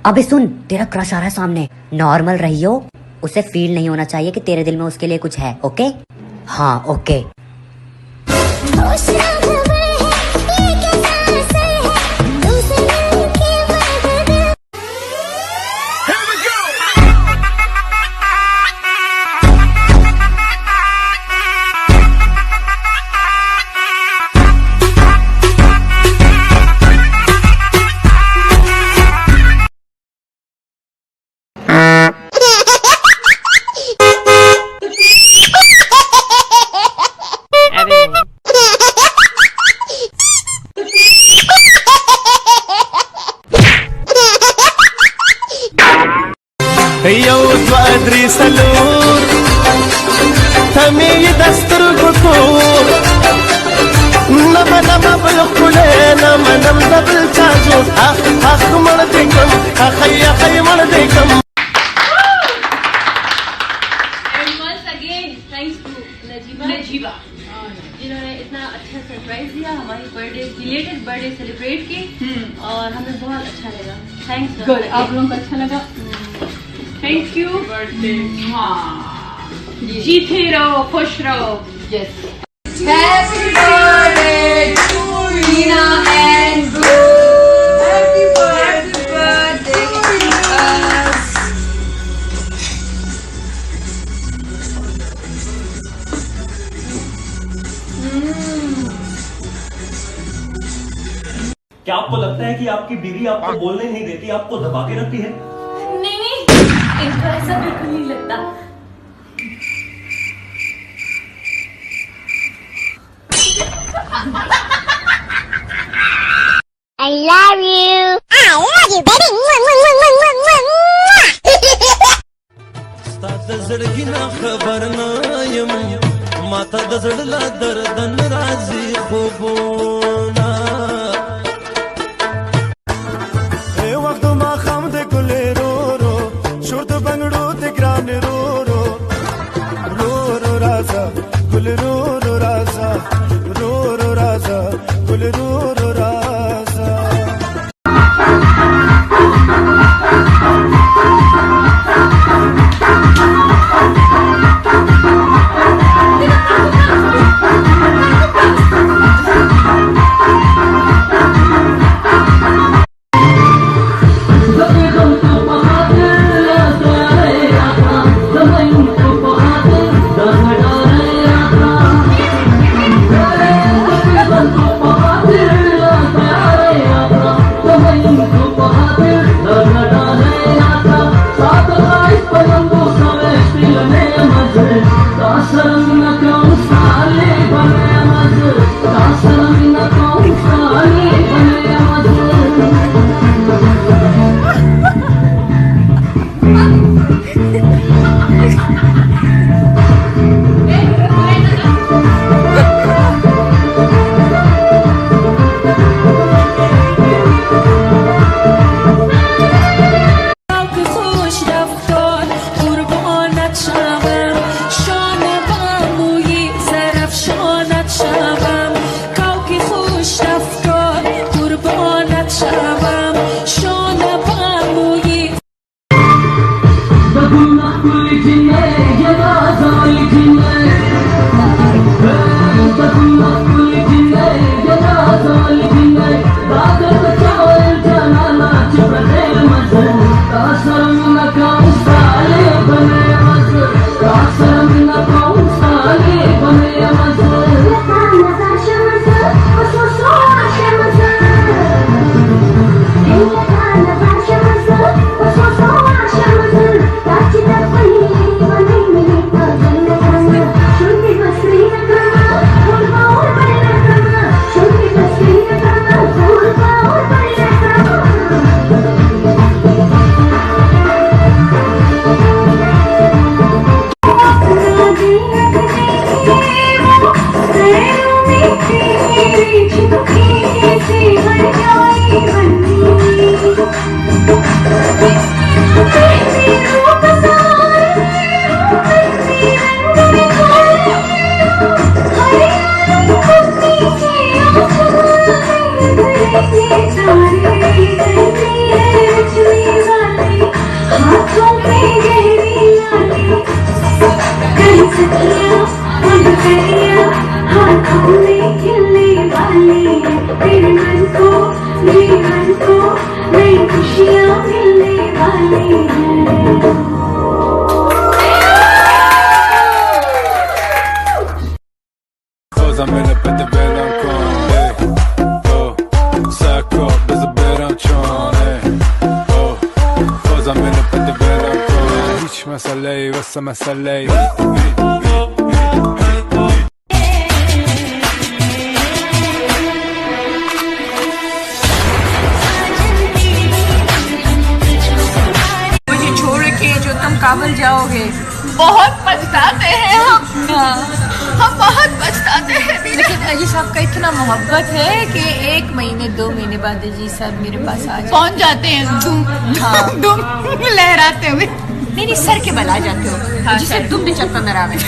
अबे सुन, तेरा क्रश आ रहा है सामने। नॉर्मल रहियो, उसे फील नहीं होना चाहिए कि तेरे दिल में उसके लिए कुछ है। ओके? हाँ okay. يوت وأدري سلور تمي دستر بكور نما نما بالكلين نما نما بالتاجو أخ مردكم أخي مردكم. And once again, thanks to Najiba जिन्होंने इतना अच्छा सरप्राइज दिया, हमारी बिलेटेड बर्थडे सेलिब्रेट की और हमें बहुत अच्छा लगा। थैंक्स। गुड, आप लोगों को अच्छा लगा? Thank you. बर्थडे जीते रहो, खुश रहो। Yes. Happy birthday to Reena and ब्रू। Happy birthday to us. क्या आपको लगता है कि आपकी बीवी आपको बोलने नहीं देती, आपको दबा के रखती है? नहीं, इनको ऐसा बिल्कुल नहीं लगता। I love you. I love you, baby. ستاد زړګینا خبر نه یم ماته د زړه دردن راځي خوبونه اے وخت ما خام د ګلې رو رو شور د بنگړو د ګران رو رو رو رو رازا ګل رو رو رازا رو رو رازا ګل رو رو رازا. पहरिया हाथों में खिलने वाली है, तेरे मन को नई खुशियाँ मिलने वाली हैं। I'm in up at the bed, I'm calling, hey, oh, sack up, there's a bed, I'm trying, hey, oh, cause I'm in up at the bed, I'm calling, hiç mesele, vessa mesele, मुझे छोड़ के जो तुम काबुल जाओगे बहुत पछताते हैं हम बहुत पछताते हैं। लेकिन अजी साहब का इतना मोहब्बत है कि 1 महीने 2 महीने बाद अजी साहब मेरे पास आ पहुंच जाते हैं, दुम लहराते हुए, नहीं सर के बल आ जाते हो। हाँ, जिसे तुम भी चलता नरा में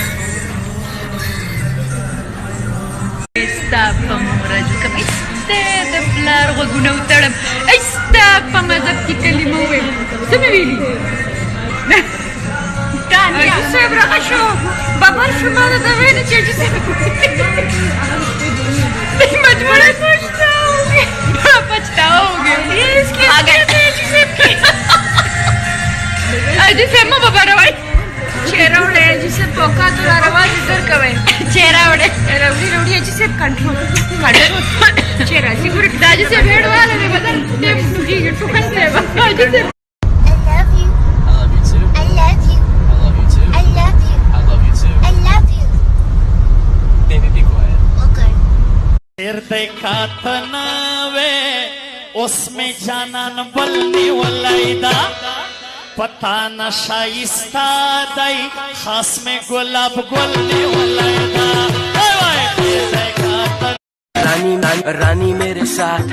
बाबर शुमा तो मैंने चेची से मजबूर पछताओगे, बड़ा पछताओगे इसके आगे चेची से अजी से मां बाबा रवाई चेहरा उड़े जिसे पोका तो रवा इधर कवे चेहरा उड़े रवड़ी अजी से कंट्रोल चेहरा जी पूरे दाजी से भेड़ वाले ने बदल ये मुझे टुकन से अजी से फिर देखा था ना वे उसमें जाना न बल्ली वलाइदा पता न शाइस्ता दाई खास में गुलाब गुल्ली वलाइदा रानी मेरे साथ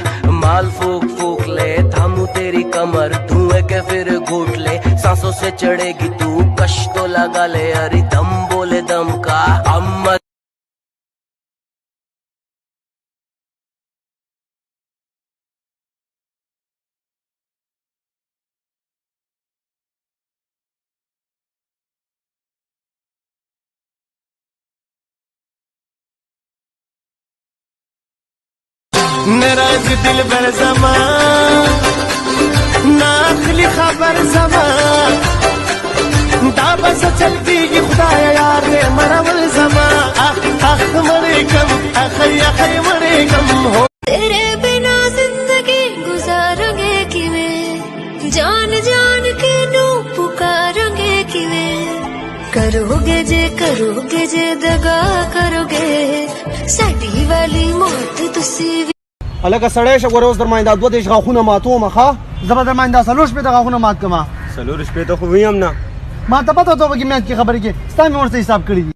माल फूक फूक ले, थामू तेरी कमर धुएं के फिर घूट ले, सांसों से चढ़ेगी तू कश तो लगा ले, अरे दम बोले दम का अम्मा नाराज दिल बर जमा नाखली खबर जमा दाबस चलती की खुदाया यार रे मरवल जमा आख मरे कम अखय मरे कम हो तेरे बिना जिंदगी गुजारेंगे किवें, जान जान के नू पुकारेंगे किवें, करोगे जे दगा करोगे साडी वाली मौत तुसी هلکه سړی شه ګوره اوس در باندې دا 2 دېرش غاښونه ماتومه ښه زه به در باندې دا 4 شپېته غاښونه مات کړم 4 شپېته خو ویم نه ما ته پته وه ته به کې میاشت کې خبرې کې ستا مې ورته حساب کړي دي